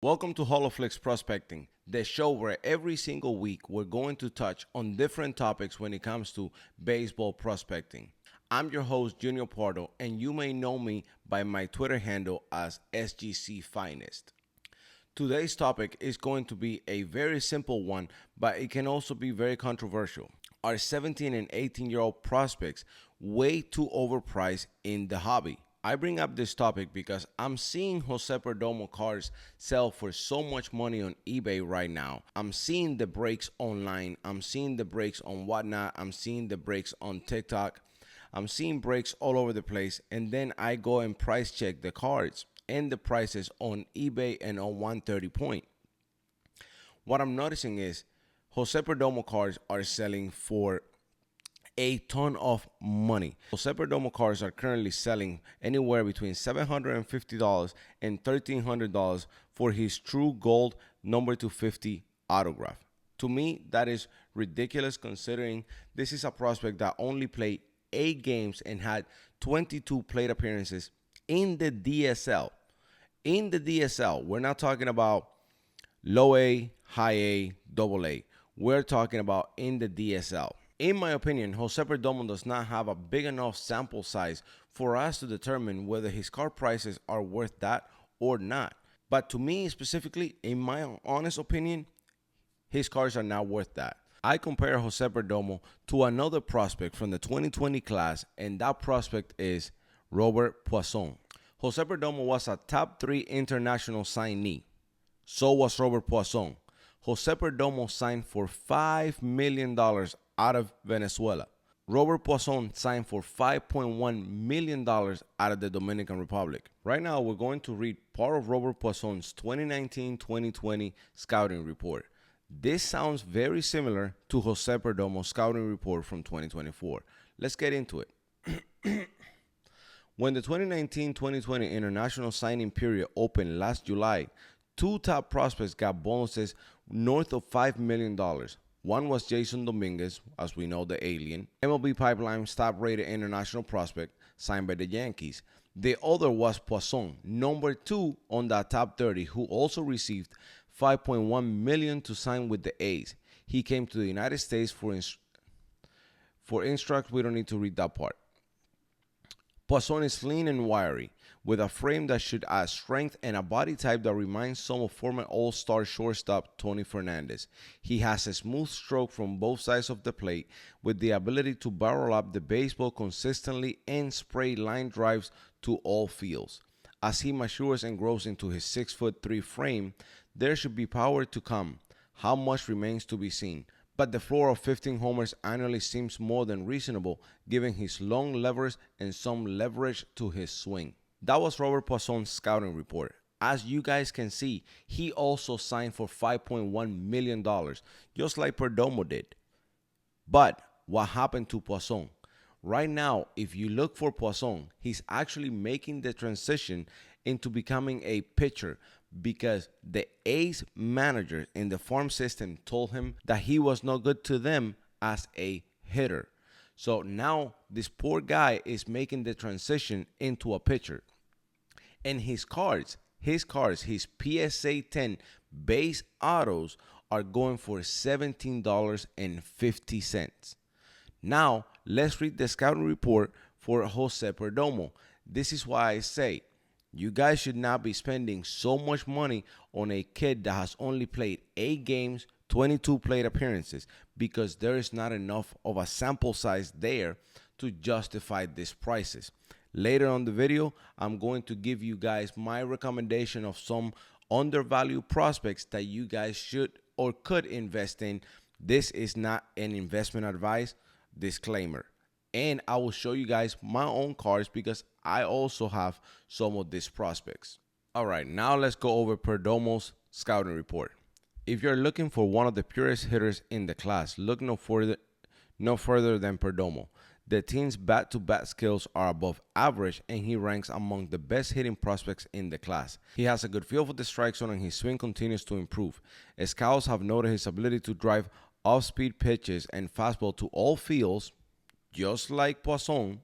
Welcome to Holoflix Prospecting, the show where every single week we're going to touch on different topics when it comes to baseball prospecting. I'm your host, Junior Pardo, and you may know me by my Twitter handle as SGC Finest. Today's topic is going to be a very simple one, but it can also be very controversial. Are 17 and 18-year-old prospects way too overpriced in the hobby? I bring up this topic because I'm seeing Jose Perdomo cards sell for so much money on eBay right now. I'm seeing the breaks online. I'm seeing the breaks on whatnot. I'm seeing the breaks on TikTok. I'm seeing breaks all over the place. And then I go and price check the cards and the prices on eBay and on 130 Point. What I'm noticing is Jose Perdomo cards are selling for a ton of money. Jose Perdomo cards are currently selling anywhere between $750 and $1,300 for his true gold number 250 autograph. To me, that is ridiculous considering this is a prospect that only played 8 games and had 22 plate appearances in the DSL. In the DSL, we're not talking about low A, high A, double A. We're talking about in the DSL. In my opinion, Jose Perdomo does not have a big enough sample size for us to determine whether his card prices are worth that or not. But to me specifically, in my honest opinion, his cards are not worth that. I compare Jose Perdomo to another prospect from the 2020 class, and that prospect is Robert Poisson. Jose Perdomo was a top 3 international signee. So was Robert Poisson. Jose Perdomo signed for $5 million out of Venezuela. Robert Poisson signed for $5.1 million out of the Dominican Republic. Right now, we're going to read part of Robert Poisson's 2019-2020 scouting report. This sounds very similar to Jose Perdomo's scouting report from 2024. Let's get into it. When the 2019-2020 international signing period opened last July, 2 top prospects got bonuses north of $5 million. One was Jason Dominguez, as we know, the alien, MLB Pipeline's top-rated international prospect, signed by the Yankees. The other was Poisson, number 2 on that top 30, who also received $5.1 million to sign with the A's. He came to the United States for instruct. We don't need to read that part. Poisson is lean and wiry, with a frame that should add strength and a body type that reminds some of former All-Star shortstop Tony Fernandez. He has a smooth stroke from both sides of the plate, with the ability to barrel up the baseball consistently and spray line drives to all fields. As he matures and grows into his 6'3" frame, there should be power to come. How much remains to be seen, but the floor of 15 homers annually seems more than reasonable given his long levers and some leverage to his swing. That was Robert Poisson's scouting report. As you guys can see, he also signed for $5.1 million, just like Perdomo did. But what happened to Poisson? Right now, if you look for Poisson, he's actually making the transition into becoming a pitcher because the A's manager in the farm system told him that he was no good to them as a hitter. So now this poor guy is making the transition into a pitcher. And his PSA 10 base autos are going for $17.50. Now, let's read the scouting report for Jose Perdomo. This is why I say you guys should not be spending so much money on a kid that has only played 8 games, 22 plate appearances, because there is not enough of a sample size there to justify these prices. Later on the video, I'm going to give you guys my recommendation of some undervalued prospects that you guys should or could invest in. This is not an investment advice, disclaimer. And I will show you guys my own cards because I also have some of these prospects. All right, now let's go over Perdomo's scouting report. If you're looking for one of the purest hitters in the class, look no further than Perdomo. The team's bat-to-bat skills are above average, and he ranks among the best hitting prospects in the class. He has a good feel for the strike zone, and his swing continues to improve. Scouts have noted his ability to drive off-speed pitches and fastball to all fields, just like Poisson,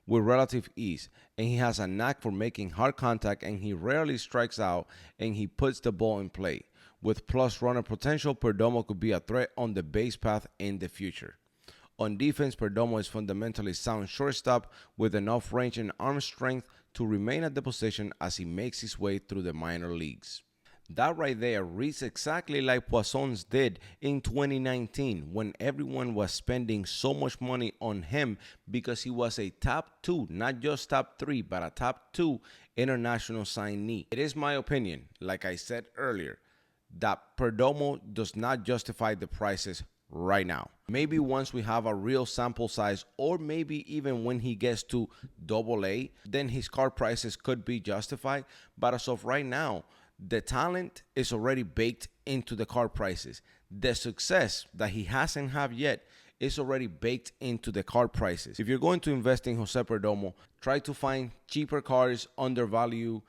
with relative ease, and he has a knack for making hard contact, and he rarely strikes out, and he puts the ball in play. With plus runner potential, Perdomo could be a threat on the base path in the future. On defense, Perdomo is fundamentally sound shortstop with enough range and arm strength to remain at the position as he makes his way through the minor leagues. That right there reads exactly like Poisson's did in 2019 when everyone was spending so much money on him because he was a top 2, not just top 3, but a top 2 international signee. It is my opinion, like I said earlier, that Perdomo does not justify the prices right now. Maybe once we have a real sample size, or maybe even when he gets to AA, then his card prices could be justified. But as of right now, the talent is already baked into the card prices. The success that he hasn't have yet is already baked into the card prices. If you're going to invest in Jose Perdomo, try to find cheaper cards, undervalued,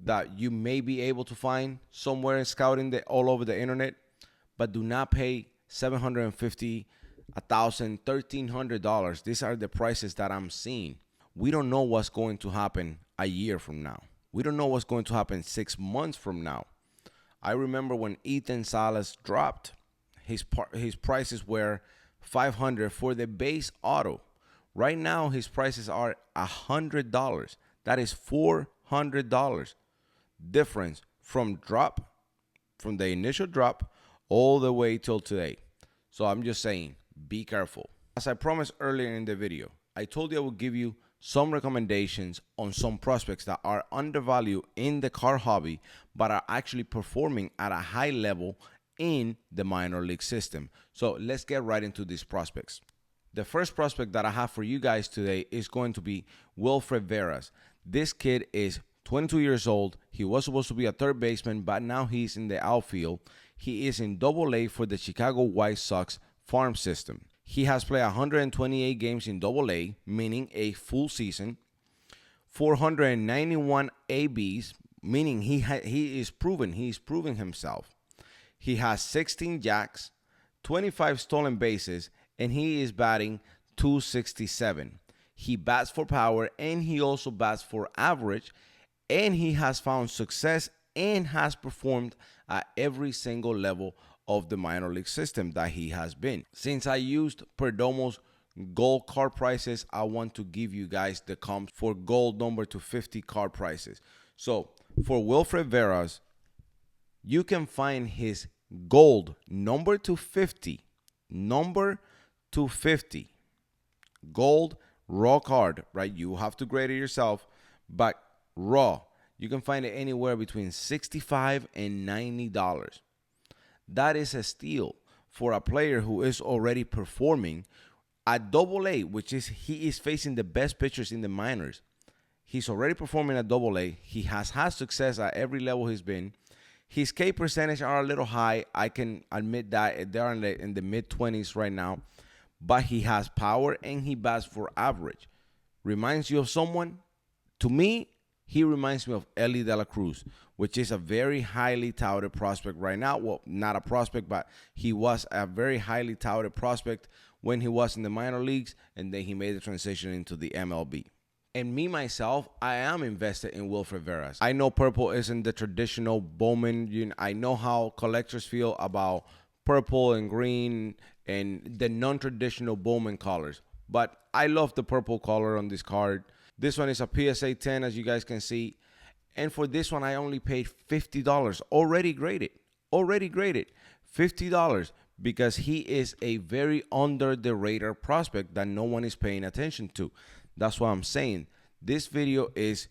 that you may be able to find somewhere in scouting all over the internet, but do not pay $750, $1,000, $1,300. These are the prices that I'm seeing. We don't know what's going to happen a year from now. We don't know what's going to happen 6 months from now. I remember when Ethan Salas dropped, his prices were $500 for the base auto. Right now, his prices are $100. That is $400 difference from the initial drop all the way till today. So I'm just saying, be careful. As I promised earlier in the video, I told you I would give you some recommendations on some prospects that are undervalued in the card hobby, but are actually performing at a high level in the minor league system. So let's get right into these prospects. The first prospect that I have for you guys today is going to be Wilfred Veras. This kid is 22 years old. He was supposed to be a third baseman, but now he's in the outfield. He is in AA for the Chicago White Sox farm system. He has played 128 games in AA, meaning a full season, 491 ABs, meaning he's proving himself. He has 16 jacks, 25 stolen bases, and he is batting .267. He bats for power, and he also bats for average, and he has found success and has performed at every single level of the minor league system that he has been. Since I used Perdomo's gold card prices, I want to give you guys the comps for gold number to 50 card prices. So for Wilfred Veras, you can find his gold number to 50 gold raw card, right? You have to grade it yourself, but raw, you can find it anywhere between $65 and $90. That is a steal for a player who is already performing at AA, which is he is facing the best pitchers in the minors. He's already performing at AA. He has had success at every level he's been. His K percentage are a little high. I can admit that they're in the mid-20s right now. But he has power and he bats for average. Reminds you of someone? To me, he reminds me of Ellie De La Cruz, which is a very highly touted prospect right now. Well, not a prospect, but he was a very highly touted prospect when he was in the minor leagues, and then he made the transition into the MLB. And me, myself, I am invested in Wilfred Veras. I know purple isn't the traditional Bowman. I know how collectors feel about purple and green and the non-traditional Bowman colors. But I love the purple color on this card. This one is a PSA 10, as you guys can see. And for this one, I only paid $50. Already graded. $50 because he is a very under the radar prospect that no one is paying attention to. That's what I'm saying. This video is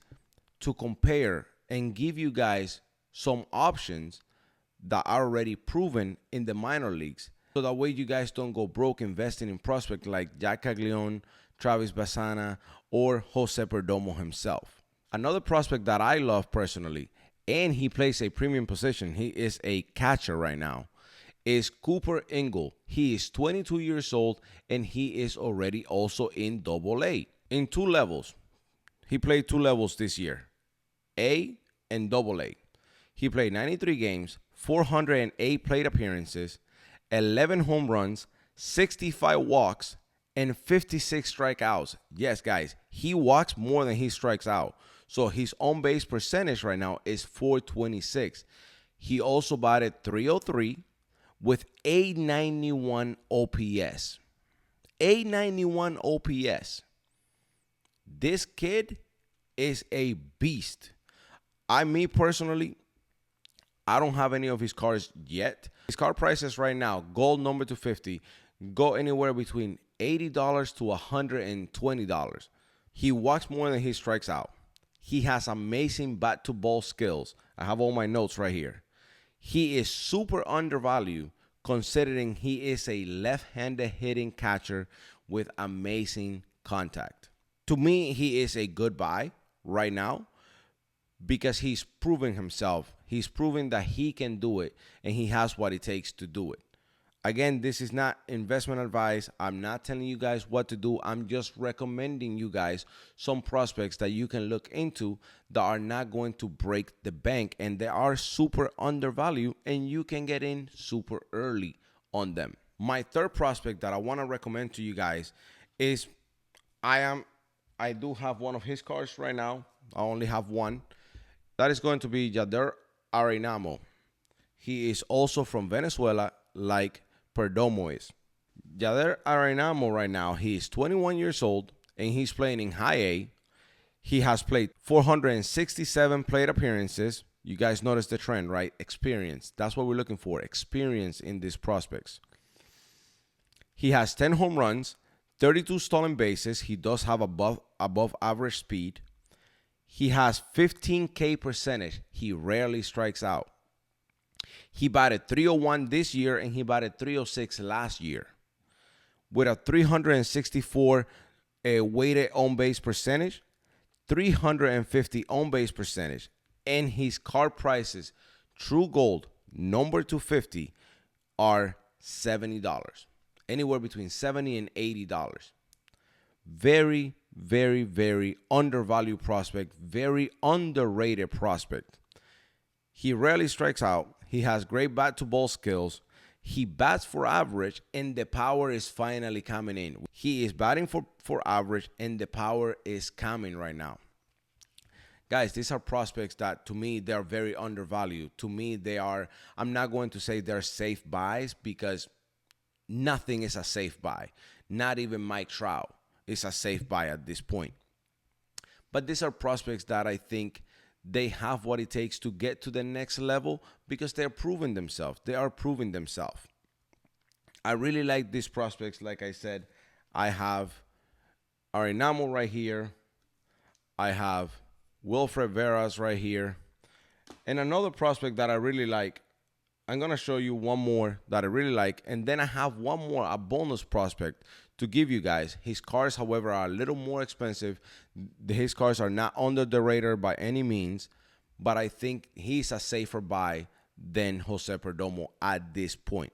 to compare and give you guys some options that are already proven in the minor leagues. So that way you guys don't go broke investing in prospects like Jack Caglione, Travis Bassana, or Jose Perdomo himself. Another prospect that I love personally, and he plays a premium position, he is a catcher right now, is Cooper Ingle. He is 22 years old, and he is already also in AA. In 2 levels. He played 2 levels this year, A and AA. He played 93 games, 408 plate appearances, 11 home runs, 65 walks, and 56 strikeouts. Yes, guys, he walks more than he strikes out. So his on base percentage right now is 426. He also batted 303 with 891 OPS. 891 OPS. This kid is a beast. Me personally, I don't have any of his cars yet. His car prices right now, gold number to 50, go anywhere between $80 to $120. He walks more than he strikes out. He has amazing bat to ball skills. I have all my notes right here. He is super undervalued considering he is a left-handed hitting catcher with amazing contact. To me, he is a good buy right now because he's proving himself. He's proving that he can do it and he has what it takes to do it. Again, this is not investment advice. I'm not telling you guys what to do. I'm just recommending you guys some prospects that you can look into that are not going to break the bank and they are super undervalued and you can get in super early on them. My third prospect that I want to recommend to you guys is I do have one of his cards right now. I only have one. That is going to be Yadier Arenamo. He is also from Venezuela, like Perdomo is. Yadier Arenamo right now, he is 21 years old and he's playing in high A. He has played 467 plate appearances. You guys notice the trend, right? Experience. That's what we're looking for. Experience in these prospects. He has 10 home runs, 32 stolen bases. He does have above average speed. He has 15K percentage. He rarely strikes out. He batted 301 this year and he batted 306 last year. With a 364 weighted on base percentage, 350 on base percentage, and his card prices, true gold, number 250, are $70. Anywhere between $70 and $80. Very, very, very undervalued prospect, very underrated prospect. He rarely strikes out. He has great bat to ball skills. He bats for average and the power is finally coming in. He is batting for average and the power is coming right now. Guys, these are prospects that to me, they're very undervalued. To me, I'm not going to say they're safe buys because nothing is a safe buy. Not even Mike Trout is a safe buy at this point. But these are prospects that I think they have what it takes to get to the next level because they're proving themselves. They are proving themselves. I really like these prospects. Like I said, I have Arenamo right here. I have Wilfred Veras right here. And another prospect that I really like, I'm going to show you one more that I really like. And then I have one more, a bonus prospect to give you guys. His cars, however, are a little more expensive. His cars are not under the radar by any means. But I think he's a safer buy than Jose Perdomo at this point.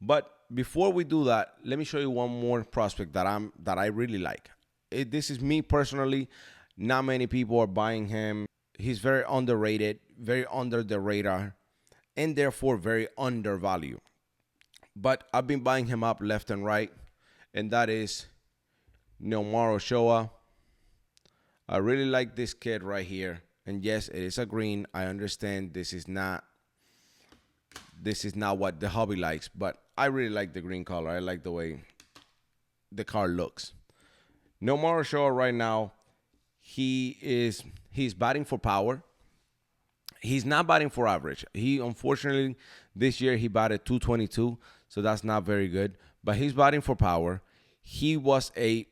But before we do that, let me show you one more prospect that I really like. This is me personally. Not many people are buying him. He's very underrated, very under the radar, and therefore very undervalued. But I've been buying him up left and right, and that is Neomar Ochoa. I really like this kid right here. And yes, it is a green. I understand this is not what the hobby likes, but I really like the green color. I like the way the car looks. Neomar Ochoa right now, he's batting for power. He's not batting for average. Unfortunately, this year he batted 222, so that's not very good. But he's batting for power. He was a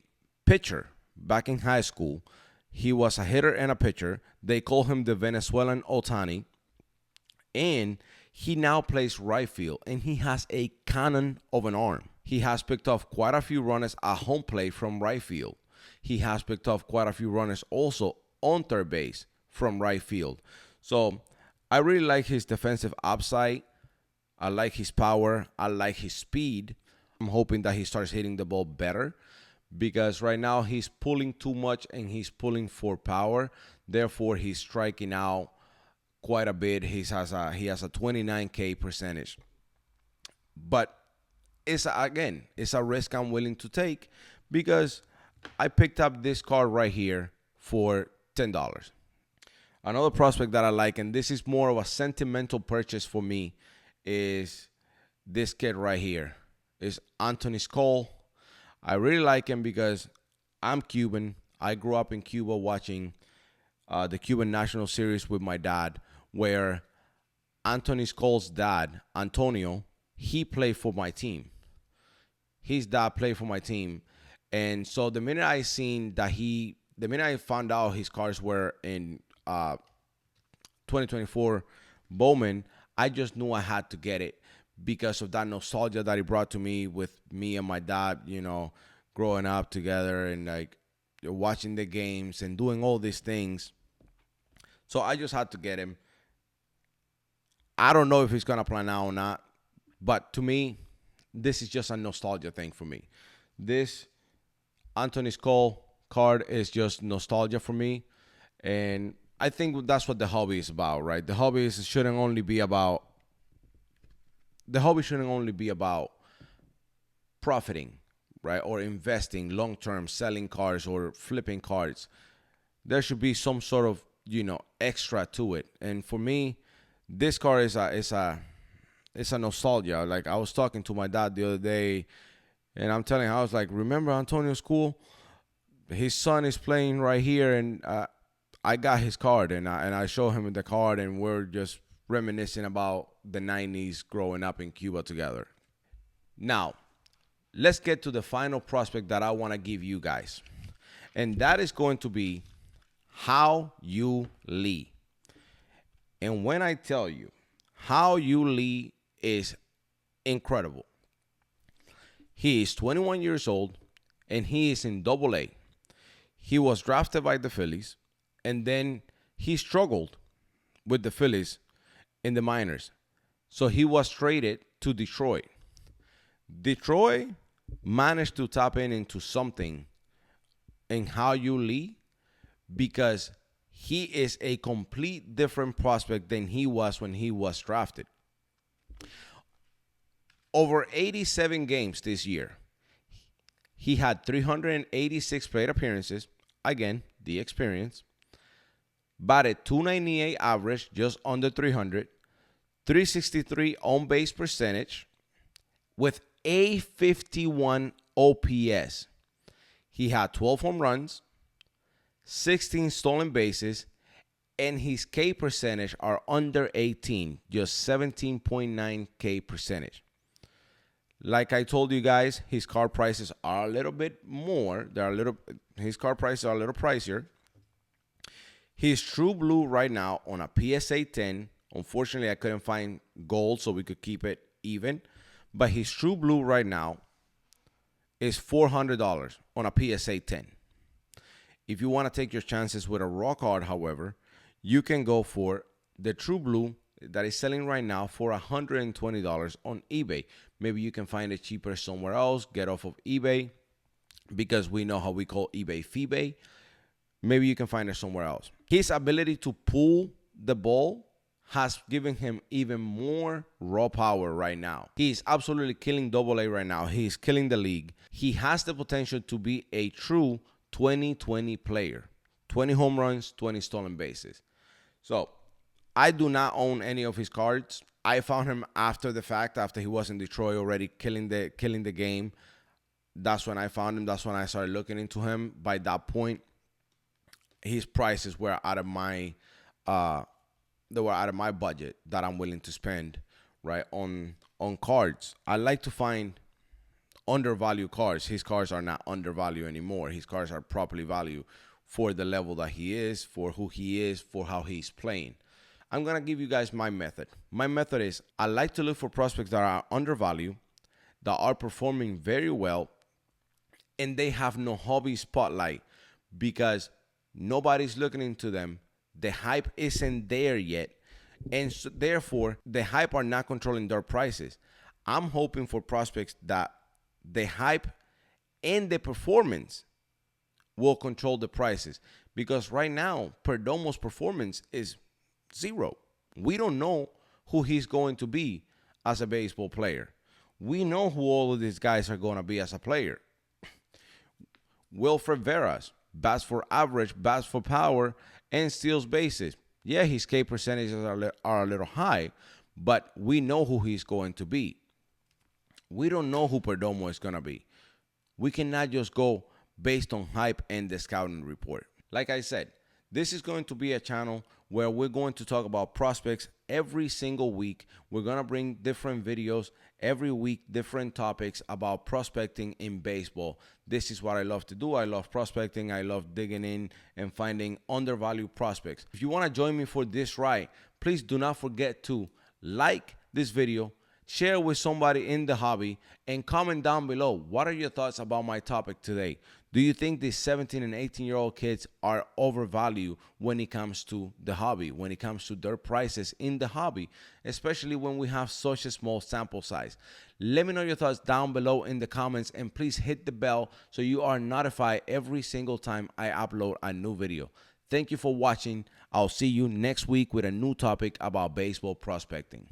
pitcher back in high school. He was a hitter and a pitcher. They call him the Venezuelan Otani. And he now plays right field, and he has a cannon of an arm. He has picked off quite a few runners at home plate from right field. He has picked off quite a few runners also on third base from right field. So I really like his defensive upside. I like his power. I like his speed. I'm hoping that he starts hitting the ball better because right now he's pulling too much and he's pulling for power. Therefore, he's striking out quite a bit. He has a 29K percentage. But it's a risk I'm willing to take because I picked up this card right here for $10. Another prospect that I like, and this is more of a sentimental purchase for me, is this kid right here. Is Anthony Skull. I really like him because I'm Cuban. I grew up in Cuba watching the Cuban National Series with my dad, where Anthony Skull's dad, Antonio, he played for my team. His dad played for my team. And so the minute I found out his cards were in 2024 Bowman, I just knew I had to get it because of that nostalgia that he brought to me with me and my dad, growing up together and like watching the games and doing all these things. So I just had to get him. I don't know if he's going to play now or not, but to me, this is just a nostalgia thing for me. This Anthony Skull card is just nostalgia for me. And I think that's what the hobby is about, right? The hobby shouldn't only be about profiting, right? Or investing long-term, selling cards or flipping cards. There should be some sort of, extra to it. And for me, this card is a nostalgia. Like I was talking to my dad the other day, and I'm telling him, I was like, remember Antonio's school? His son is playing right here, and I got his card, and I show him the card, and we're just reminiscing about the 90s growing up in Cuba together. Now, let's get to the final prospect that I want to give you guys, and that is going to be How You Lee. And when I tell you, How You Lee is incredible. He is 21 years old, and he is in AA. He was drafted by the Phillies, and then he struggled with the Phillies in the minors. So he was traded to Detroit. Detroit managed to tap into something in How You Lee because he is a complete different prospect than he was when he was drafted. Over 87 games this year, he had 386 plate appearances. Again, the experience. Batted .298 average, just under 300. 363 on-base percentage with a 51 OPS. He had 12 home runs, 16 stolen bases, and his K percentage are under 18, just 17.9 K percentage. Like I told you guys, his card prices are a little bit more. His card prices are a little pricier. He's true blue right now on a PSA 10. Unfortunately, I couldn't find gold, so we could keep it even. But his true blue right now is $400 on a PSA 10. If you want to take your chances with a raw card, however, you can go for the True Blue that is selling right now for $120 on eBay. Maybe you can find it cheaper somewhere else, get off of eBay, because we know how we call eBay Feebay. Maybe you can find it somewhere else. His ability to pull the ball has given him even more raw power right now. He's absolutely killing AA right now. He's killing the league. He has the potential to be a true 20-20 player. 20 home runs, 20 stolen bases. So I do not own any of his cards. I found him after the fact, after he was in Detroit already killing the game. That's when I found him. That's when I started looking into him. By that point, his prices were out of my budget that I'm willing to spend, right, on cards. I like to find undervalued cards. His cards are not undervalued anymore. His cards are properly valued for the level that he is, for who he is, for how he's playing. I'm going to give you guys my method. My method is I like to look for prospects that are undervalued, that are performing very well, and they have no hobby spotlight because nobody's looking into them. The hype isn't there yet. And so therefore, the hype are not controlling their prices. I'm hoping for prospects that the hype and the performance will control the prices. Because right now, Perdomo's performance is zero. We don't know who he's going to be as a baseball player. We know who all of these guys are going to be as a player. Wilfred Veras, bats for average, bats for power, and steals bases. Yeah, his K percentages are a little high, but we know who he's going to be. We don't know who Perdomo is going to be. We cannot just go based on hype and the scouting report. Like I said, this is going to be a channel where we're going to talk about prospects every single week. We're going to bring different videos every week, different topics about prospecting in baseball. This is what I love to do. I love prospecting. I love digging in and finding undervalued prospects. If you want to join me for this ride, please do not forget to like this video, share with somebody in the hobby, and comment down below. What are your thoughts about my topic today? Do you think these 17 and 18-year-old kids are overvalued when it comes to the hobby, when it comes to their prices in the hobby, especially when we have such a small sample size? Let me know your thoughts down below in the comments, and please hit the bell so you are notified every single time I upload a new video. Thank you for watching. I'll see you next week with a new topic about baseball prospecting.